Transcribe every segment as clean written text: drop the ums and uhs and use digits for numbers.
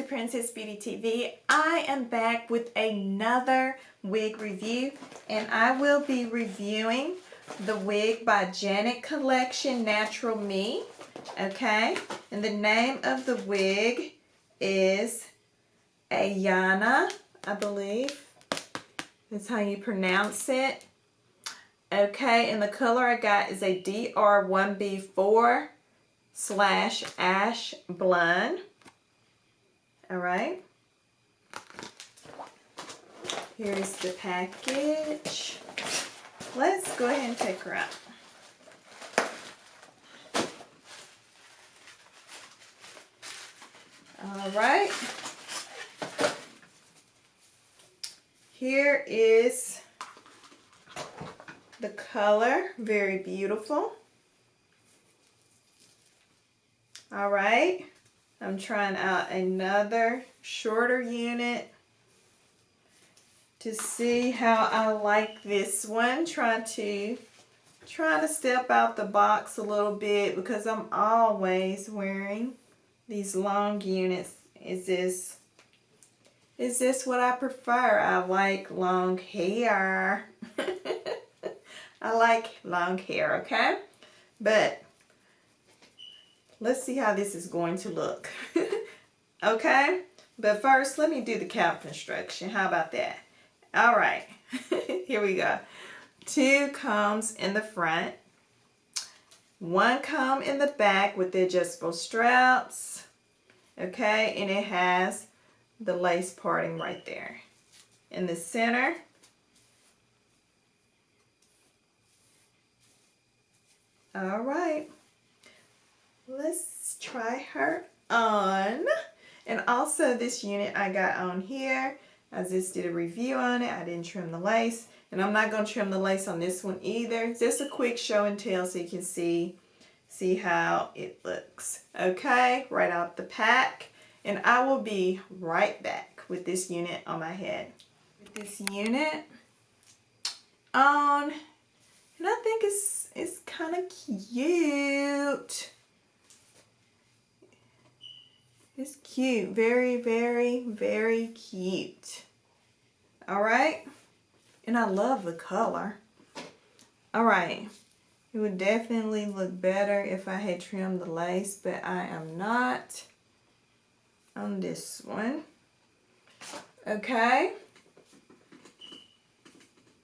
Princess Beauty TV. I am back with another wig review, and I will be reviewing the wig by Janet Collection Natural Me. Okay, and the name of the wig is AYANA, I believe. That's how you pronounce it. Okay, and the color I got is a DR1B4/ASHBLD. All right. Here's the package. Let's go ahead and take her out. All right. Here is the color, very beautiful. All right, I'm trying out another shorter unit to see how I like this one. Trying to step out the box a little bit because I'm always wearing these long units. Is this what I prefer? I like long hair. I like long hair, okay? But let's see how this is going to look. Okay? But first, let me do the cap construction. How about that? All right. Here we go. 2 combs in the front. 1 comb in the back with the adjustable straps. Okay? And it has the lace parting right there. In the center. All right, let's try her on. And also this unit I got on here. I just did a review on it. I didn't trim the lace. And I'm not going to trim the lace on this one either. Just a quick show and tell so you can see how it looks. Okay, right out the pack. And I will be right back with this unit on my head. With this unit on. And I think it's kind of cute. It's cute. Very, very, very cute. All right. And I love the color. All right. It would definitely look better if I had trimmed the lace, but I am not on this one. Okay.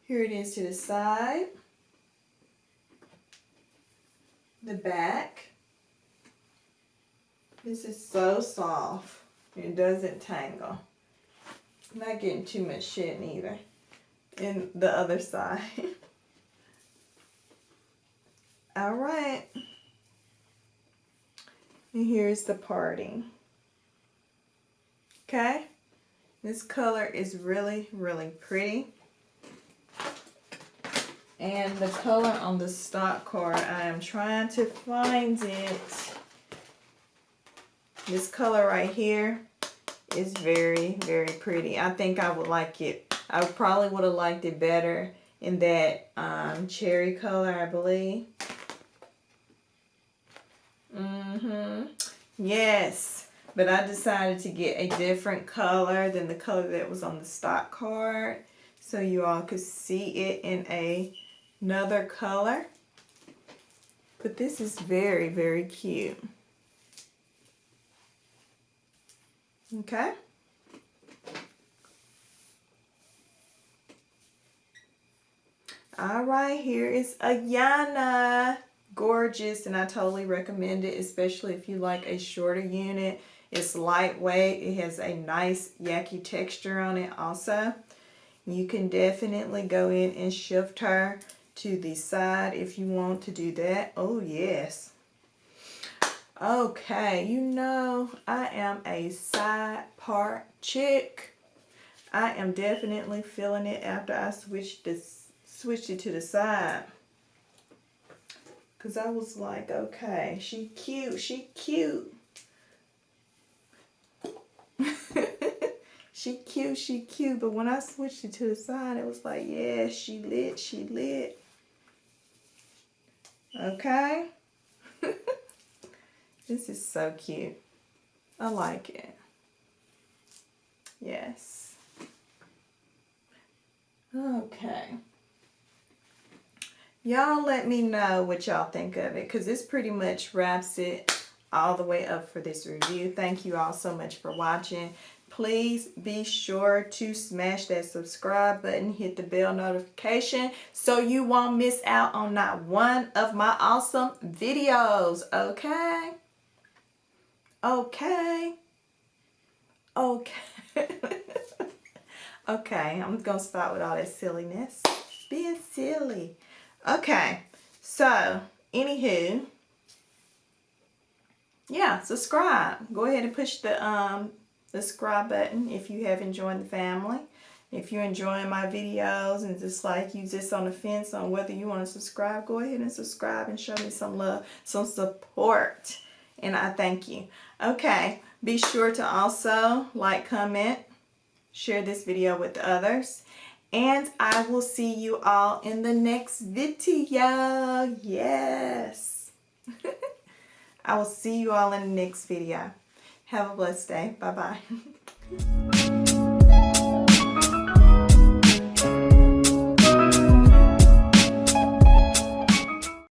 Here it is to the side. The back. This is so soft. It doesn't tangle. I'm not getting too much shedding either. And the other side. All right. And here's the parting. Okay. This color is really, really pretty. And the color on the stock card, I am trying to find it. This color right here is very, very pretty. I think I would like it. I probably would have liked it better in that cherry color, I believe. Yes. But I decided to get a different color than the color that was on the stock card. So you all could see it in another color. But this is very, very cute. Okay. All right, here is AYANA. Gorgeous, and I totally recommend it, especially if you like a shorter unit. It's lightweight. It has a nice Yaki texture on it also. You can definitely go in and shift her to the side if you want to do that. Oh, yes. Okay, you know, I am a side part chick. I am definitely feeling it after I switched it to the side. Because I was like, okay, she cute, she cute. She cute, she cute. But when I switched it to the side, it was like, yeah, she lit, she lit. Okay. This is so cute. I like it. Yes. Okay. Y'all let me know what y'all think of it, because this pretty much wraps it all the way up for this review. Thank you all so much for watching. Please be sure to smash that subscribe button, hit the bell notification so you won't miss out on not one of my awesome videos. Okay? Okay? Okay. Okay, I'm gonna start with all that silliness. Being silly. Okay, so anywho, yeah, subscribe. Go ahead and push the subscribe button if you haven't joined the family. If you're enjoying my videos and just like you just on the fence on whether you want to subscribe, go ahead and subscribe and show me some love, some support. And I thank you. Okay, be sure to also like, comment, share this video with others. And I will see you all in the next video. Yes. I will see you all in the next video. Have a blessed day. Bye-bye.